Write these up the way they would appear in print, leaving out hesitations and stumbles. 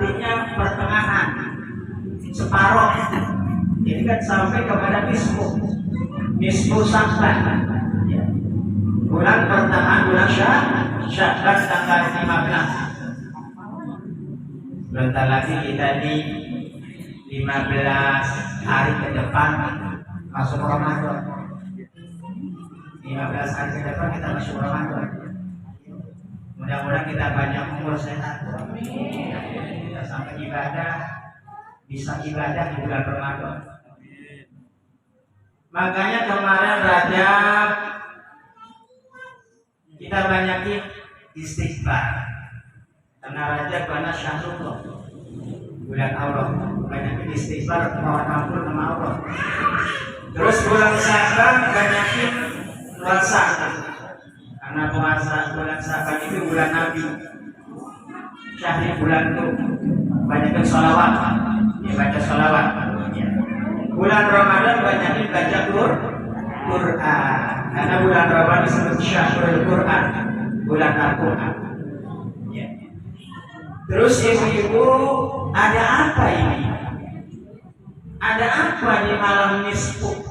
artinya pertengahan, separuh. Ini kan sampai kepada nisfu Sya'ban. Ya. Bulan pertengahan bulan Sya'ban tanggal 15. Bentar lagi kita di 15 hari ke depan masuk Ramadan. 15 hari ke depan kita masuk Ramadan. Mudah-mudahan kita banyak umur sehat. Kita sampai ibadah, bisa ibadah di bulan Ramadan. Makanya kemarin Rajab kita banyakin istighfar. Karena Rajab bulan Syahrullah, bulan Allah, banyakin istighfar, mohon ampun sama Allah. Terus bulan Sya'ban banyakin puasa. Karena puasa bulan Sya'ban itu bulan Nabi, syahri bulan itu, banyakin sholawat, ya baca sholawat. Bulan Ramadan banyakin baca Quran. Karena bulan Ramadan disebut syahrul Quran, bulan Al-Quran. Ya. Terus ibu-ibu, ada apa ini? Ada apa di malam nisfu?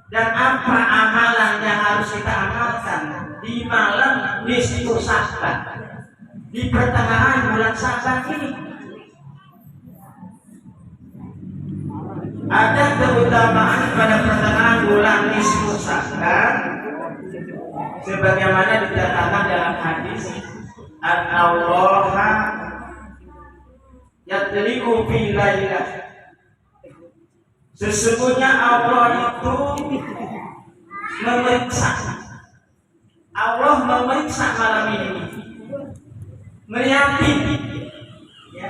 Dan apa amalan yang harus kita amalkan di malam nisfu Sya'ban, di pertengahan bulan Sya'ban ini? Ada keutamaan pada pertengahan bulan nisfu Sya'ban, sebagaimana dikatakan dalam hadis, An-Allaha yatliqu fi lailah. Sesungguhnya Allah itu memeriksa. Allah memeriksa malam ini, melihat ya.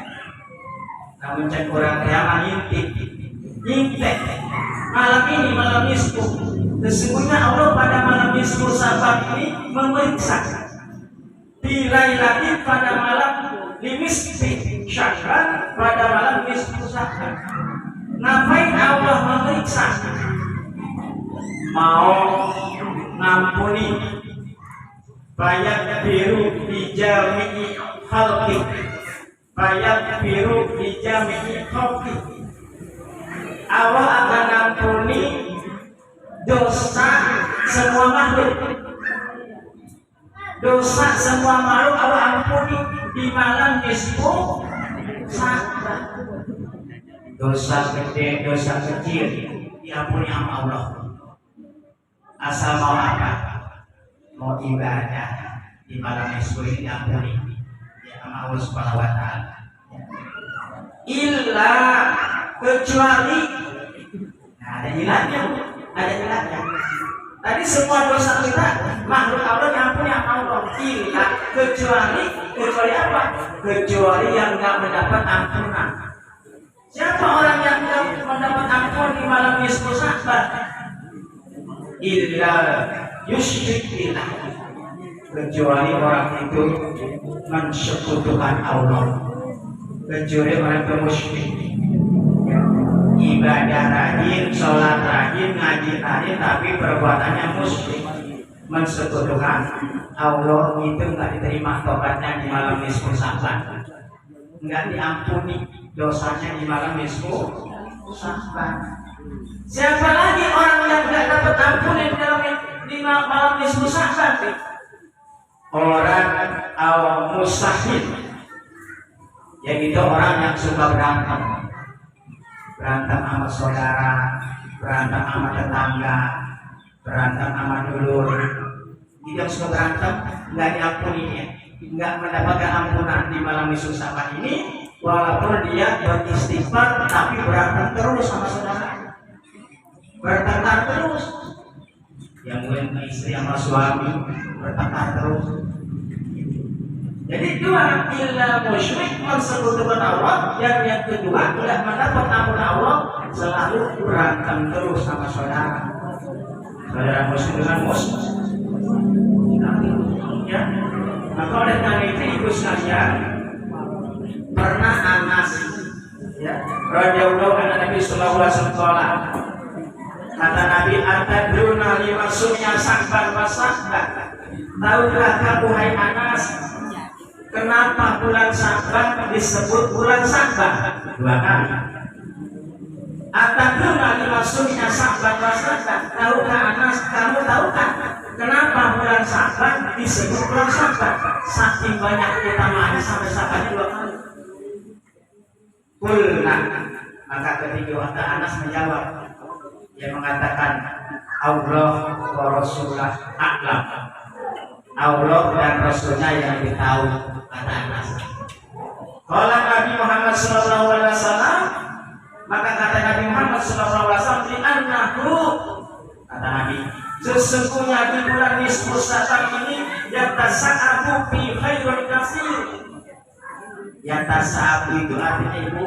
Namun cek kurang kiamat ngintip malam ini, malam nisfu. Sesungguhnya Allah pada malam nisfu Sya'ban ini memeriksa. Bilailatin pada malam nisfi Sya'ban, pada malam nisfu Sya'ban. Ngapain Allah memeriksa? Mau ngampuni, bayat biru di jami'i khalqi, bayat biru di jami'i khalqi. Allah akan ngampuni dosa semua makhluk. Dosa semua makhluk Allah ampuni di malam nisfu Sya'ban. Dosa gede, dosa kecil diampuni sama Allah. Asal mau apa? Mau ibadah di malam nisfu ini diampuni ya sama Allah Subhanahu wa Ta'ala. Illa, kecuali, nah, ada ilahnya. Tadi semua dosa kita makhluk Allah diampuni sama Allah. Illa, kecuali apa? Kecuali yang nggak mendapat ampunan. Siapa orang yang mendapat ampun di malam nisfu Sya'ban? Illa yusyrik billah, kecuali orang itu mensekutukan Allah, kecuali orang itu musyrik. Ibadah rajin, sholat rajin, ngaji rajin, tapi perbuatannya musyrik, mensekutukan Allah, itu nggak diterima tobatnya di malam nisfu Sya'ban, nggak diampuni dosanya di malam nisfu Sya'ban. Siapa lagi orang yang tidak dapat ampun di malam nisfu Sya'ban? Orang awam mustahil, yaitu orang yang suka berantem sama saudara, berantem sama tetangga, berantem sama dulur. Dia suka berantem, nggak diampuninya, nggak mendapatkan ampunan di malam nisfu Sya'ban ini. Walaupun dia beristighfar, tapi berantem terus sama saudara, bertengkar terus. Yang mungkin istri sama suami bertengkar terus. Jadi dua, illa musyrik, mensekutukan Allah. Yang kedua, tidak mendapat ampunan Allah, selalu berantem terus sama saudara. Saudara muslim dengan muslim. Ya, maka oleh karena itu ibu sekalian, pernah Anas ya radhiyallahu anhu Nabi sallallahu alaihi wasallam, kata Nabi, atadruna lima sumya Sya'ban wa Sya'ban, tahukah kamu hai Anas Kenapa bulan Sya'ban disebut bulan Sya'ban? Dua kali. Atadruna maksudnya Sya'ban wasatan. Tahukah Anas? Kamu tahukah kenapa bulan Sya'ban disebut bulan Sya'ban? Saking banyak keutamaannya sampai Sya'bannya dua kali. Kulna, maka ketika waktu Anas menjawab, dia mengatakan Allah wa Rasulullah a'lam. Allah dan Rasulnya yang lebih tahu, kata Anas. Kalau Nabi Muhammad SAW, maka kata Nabi Muhammad SAW, di annahu, kata Nabi, sesungguhnya di bulan nisfu Sya'ban ini yatasa'abu fi khairul katsir. Yatasa'abu itu artinya ibu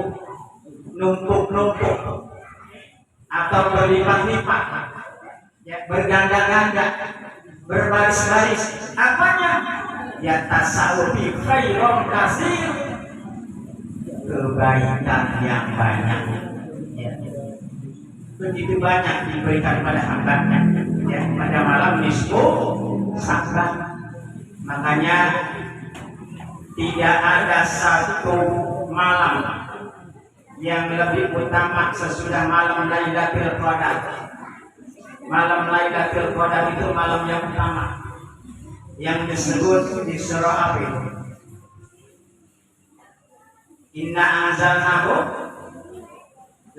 numpuk-numpuk atau berlipat-lipat, ya, berganda-ganda, berbaris-baris. Apanya? Yatasa'abu fi khairul katsir, kebaikan yang banyak, ya. Begitu banyak diberikan pada hambanya, ya, pada malam nisfu Sya'ban. Makanya tidak ada satu malam yang lebih utama sesudah malam Lailatul Qadar. Malam Lailatul Qadar itu malam yang utama, yang disebut di surah apa? Inna anzalnahu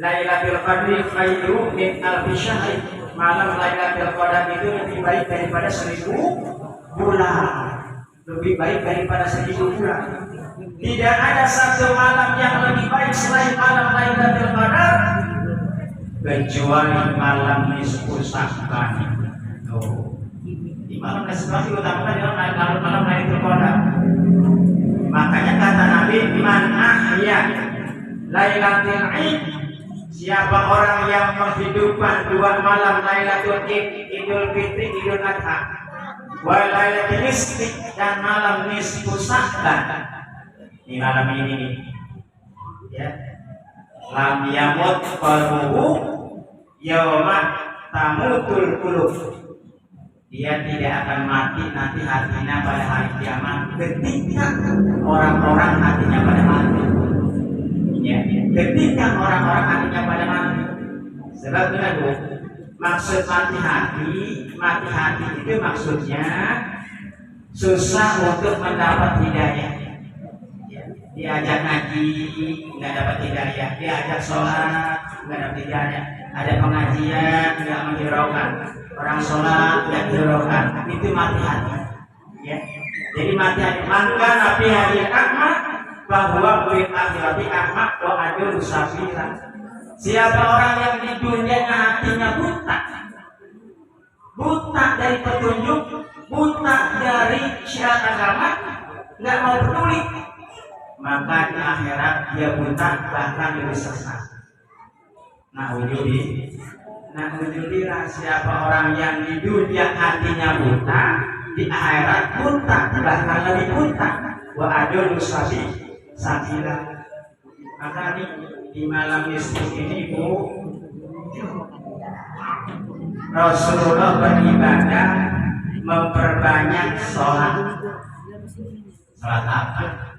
Lailatul Qadri khairu min alfi syahr. Malam Lailatul Qadar itu lebih baik daripada 1000 bulan. Lebih baik daripada 1000 bulan. Tidak ada satu malam yang lebih baik selain malam Lailatul Qadar kecuali malam nisfu Sya'ban. Di malam nisfu Sya'ban diutamakan dalam malam Lailatul Qadar. Makanya kata Nabi, man ahya Lailatul Id, siapa orang yang menghidupkan dua malam Lailatul Id, Idul Fitri, Idul Adha, wa Lailatul Nisfi, dan malam nisfu Sya'ban. Di malam ini, ya, lam yamut qalbuhu yauma tamutul qulub. Dia tidak akan mati nanti hatinya pada hari kiamat ketika orang-orang hatinya pada mati. Ya, ketika orang-orang hatinya pada mati. Sebab itu maksud mati hati itu maksudnya susah untuk mendapat hidayah. Diajak ngaji nggak dapat hidayah, diajak sholat nggak dapat hidayah, ada pengajian nggak menghiraukan, orang sholat nggak menghiraukan, itu mati hati, ya. Jadi mati hati. Maka Nabi hari akmat bahwa kulit akhirati akmat wa adul sabila. Siapa orang yang di dunia hatinya buta dari petunjuk, buta dari syiar agama, nggak mau peduli, maka di akhirat dia buta, bahkan lebih sesat. Nah ujudilah siapa orang yang di dunia hatinya buta, di akhirat buta, bahkan lebih buta. Wa adul sabila. Maka di malam nisfu ini Ibu, Rasulullah beribadah memperbanyak sholat. Sholat apa?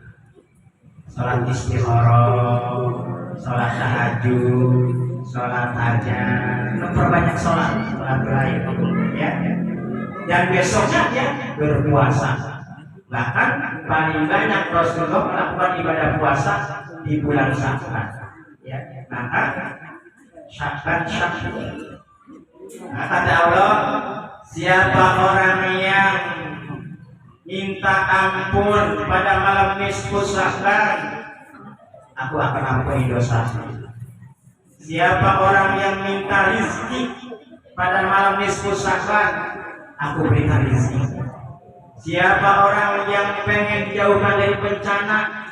Sholat istikharah, sholat tahajud, sholat hajat, memperbanyak sholat lain, ya. Dan besoknya dia berpuasa. Bahkan paling banyak Rasulullah melakukan ibadah puasa di bulan Sya'ban, ya. Maka Sya'ban. Nah, kata Allah, siapa orang yang minta ampun pada malam nisfu Sya'ban, aku akan ampuni dosanya. Siapa orang yang minta rizki pada malam nisfu Sya'ban, aku berikan rizki. Siapa orang yang pengen dijauhkan dari bencana,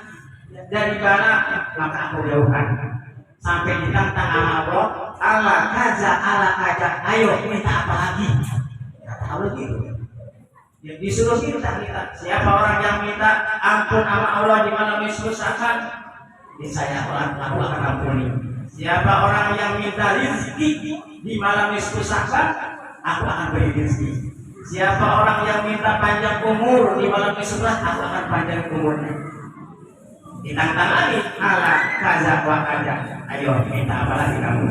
dari bala, maka aku jauhkan. Sampai ditantang sama Allah, Allah kaza, ayo minta apa lagi? Kata Allah gitu. Yang disuruh minta. Siapa orang yang minta ampun sama Allah di malam nisfu Sya'ban, saya aku akan ampuni. Siapa orang yang minta rezeki di malam nisfu Sya'ban, aku akan beri rezeki. Siapa orang yang minta panjang umur di malam ke-11, aku akan panjang umurnya. Ditantang lagi, ala kaza wa kaza. Ayo minta apa lagi kamu?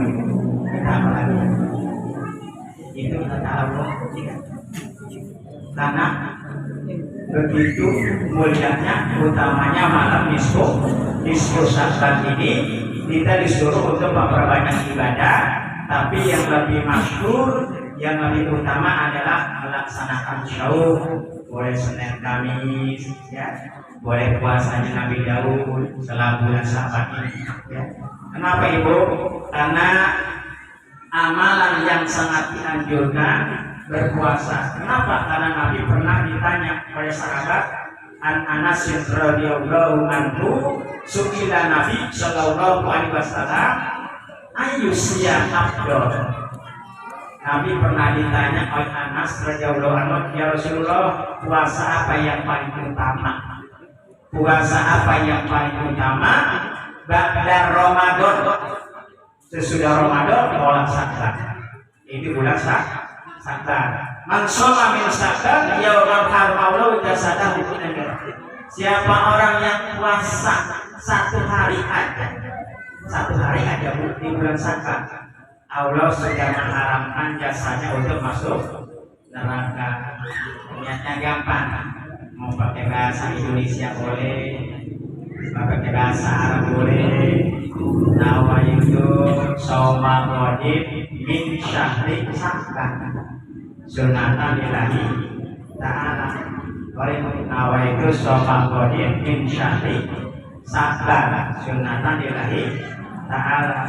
Minta apa lagi? Itu kata Allah. Karena begitu mulianya, utamanya malam nisfu Sya'ban ini kita disuruh untuk memperbanyak ibadah, tapi yang lebih masyhur, yang lebih utama adalah melaksanakan syauq, boleh Senin Kamis, ya, boleh puasanya Nabi Daud selama bulan Sya'ban ini. Ya. Kenapa Ibu? Karena amalan yang sangat dianjurkan berpuasa. Kenapa? Karena Nabi pernah ditanya oleh sahabat Anas radhiyallahu anhu, su'ila Nabi sallallahu alaihi wasallam, ayyusiyam afdal. Nabi pernah ditanya oleh Anas radhiyallahu anhu, ya Rasulullah, puasa apa yang paling utama? Puasa apa yang paling utama? Ba'da Ramadan. Sesudah Ramadan bulan Sya'ban. Ini bulan Sya'ban. Man shoma min Sya'ban yauman harmaulahu jasadahu kunan. Siapa orang yang puasa satu hari aja di bulan Sya'ban, Allah sudah mengharamkan jasanya untuk masuk neraka. Ternyata gampang. Mau pakai bahasa Indonesia boleh, pakai bahasa Arab boleh. Nawaitu shoma ghadib min syahri Sya'ban sunatan lillahi ta'ala. Kalau nawaitu shoma ghadib min syahri Sya'ban sunatan lillahi ta'ala,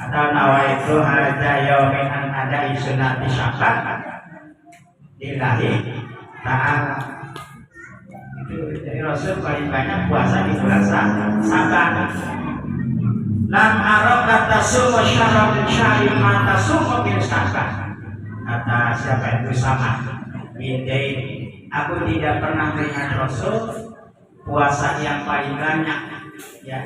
atau nawaitu haja yaumin an adai sunati Sya'ban lillahi ta'ala. Jadi Rasul paling banyak puasa di bulan Sya'ban. Lam arab kata summa syarab syari mata summa bin Sya'ban. Kata siapa itu sama Bidai, aku tidak pernah melihat Rasul puasa yang paling banyak, ya,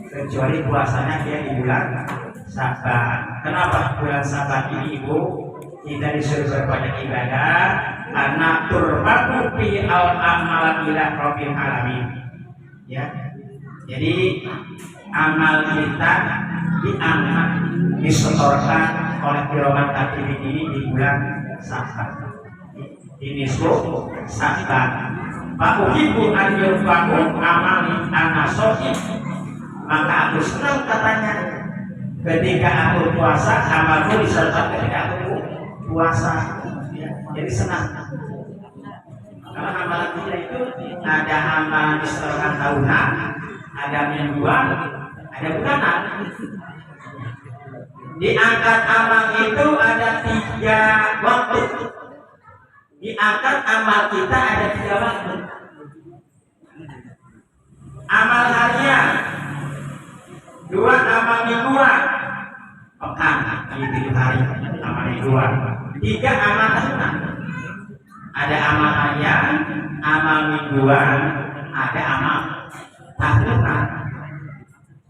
kecuali puasanya dia di bulan Sya'ban. Kenapa bulan Sya'ban ini Ibu kita disuruh berbanyak ibadah? Karena turbatu fi al amal ila rabbil alamin, ya. Jadi amal kita diangkat, disetorkan oleh Kiroman Katibin ini di bulan Sya'ban. Ini nisfu Sya'ban. Pak Uhibu an yurfa'u amali anasohi. Maka aku senang katanya ketika aku puasa, amalku disertai ketika aku puasa. Jadi senang. Karena amalan kita itu ada amalan disetorkan tahunan, ada mingguan, ada bulanan. Diangkat amal itu ada 3 waktu. Diangkat amal kita ada 3 waktu. Amal harian, 2 amal mingguan, pekan di 7 hari amal mingguan, 3 amal tahunan. Ada amal harian, amal mingguan, ada amal tahunan.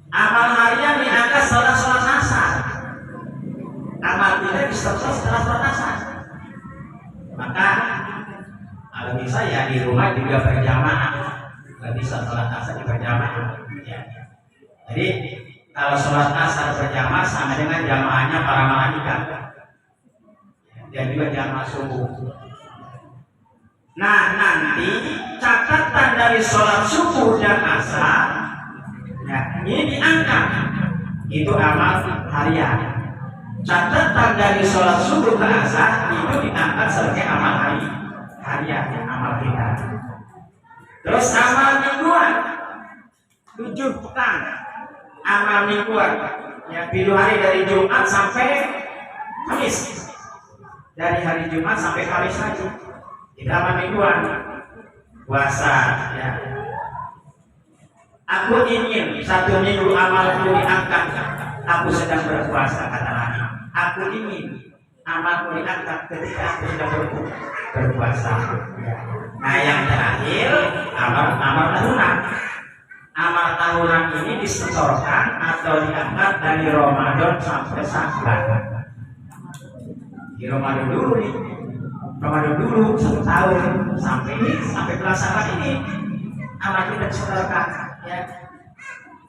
Amal harian diangkat setelah sholat asar. Amal kita disertai setelah sholat asar. Maka kalau bisa ya di rumah juga berjamaah. Kalau bisa sholat asar berjamaah. Ya. Jadi kalau sholat asar berjamaah sama dengan jamaahnya para malaikat. Dan juga jamaah subuh. Nah nanti catatan dari sholat subuh dan asar, ya, ini diangkat. Itu amal harian. Catatan dari sholat subuh ke asar itu diangkat sebagai amal harian, amal kita. Terus amal mingguan, 7 pekan amal mingguan, ya, pilu hari dari Jumat sampai Kamis, dari hari Jumat sampai Kamis lagi. Kita amal mingguan, puasa, ya. Aku ingin 1 minggu amalku diangkat. Aku sedang berpuasa, kata Nabi. Aku ingin amalku diangkat ketika aku sedang berpuasa. Nah yang terakhir amal tahunan. Amal tahunan ini disetorkan atau diangkat dari Ramadan sampai Sya'ban. Di Ramadan dulu nih. Ramadan dulu 1 tahun sampai pelaksanaan ini amal kita disaudarakan ya.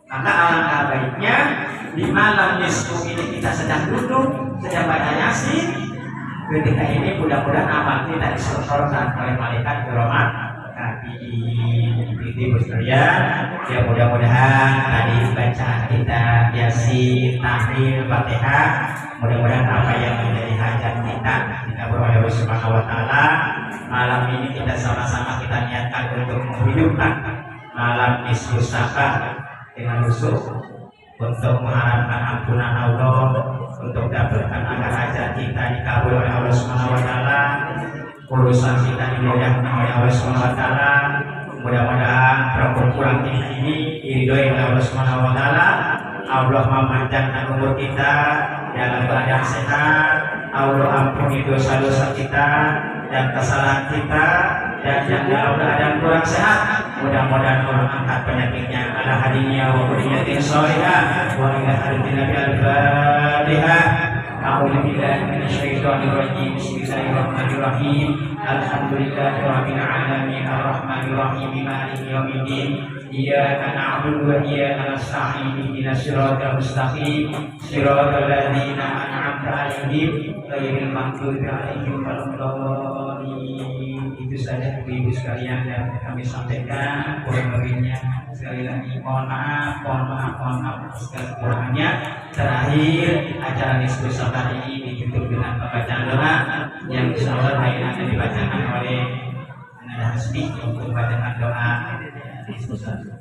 Maka alangkah baiknya di malam nisfu ini kita sedang duduk, sedang baca Yasin. Ketika ini mudah-mudahan amal kita disaudarakan oleh malaikat kiromat katibin. Ibu sekalian, ya mudah-mudahan tadi baca kita Yasin, tahlil, Fatihah, mudah-mudahan apa yang menjadi hajat kita dikabul oleh Allah Subhanahu wa taala. Malam ini kita sama-sama kita niatkan untuk menghidupkan malam nisfu Sya'ban dengan khusyuk untuk mengharapkan ampunan Allah, untuk dapatkan agar hajat kita dikabul oleh Allah Subhanahu wa taala, urusan kita dimudahkan oleh Allah Subhanahu wa taala. Mudah-mudahan perkumpulan ini diridhoi oleh Allah Subhanahu wa taala. Allah memanjangkan umur kita dalam keadaan sehat. Allah ampuni dosa-dosa kita dan kesalahan kita, dan yang dalam keadaan kurang sehat mudah-mudahan Allah angkat penyakitnya ala hadinya wa qurniyatin sholihah wa ila hadirin nabi al-fatihah. A'udzu billahi minasyaitonir rajim. Bismillahirrahmanirrahim. Alhamdulillahirabbil alamin arrahmanir rahim maliki yaumiddin. Iyyaka na'budu wa iyyaka nasta'in. Ihdinas siratal mustaqim. Siratal ladzina an'amta 'alaihim ghairil maghdubi 'alaihim waladdallin. Itu saja ibu sekalian yang kami sampaikan. Kurang lebihnya sekali lagi mohon maaf segala kekurangannya. Terakhir, acara nisfu Sya'ban ini ditutup dengan pembacaan doa yang insyaallah akan dibacakan oleh Nada Hasbi untuk membacakan doa nisfu Sya'ban.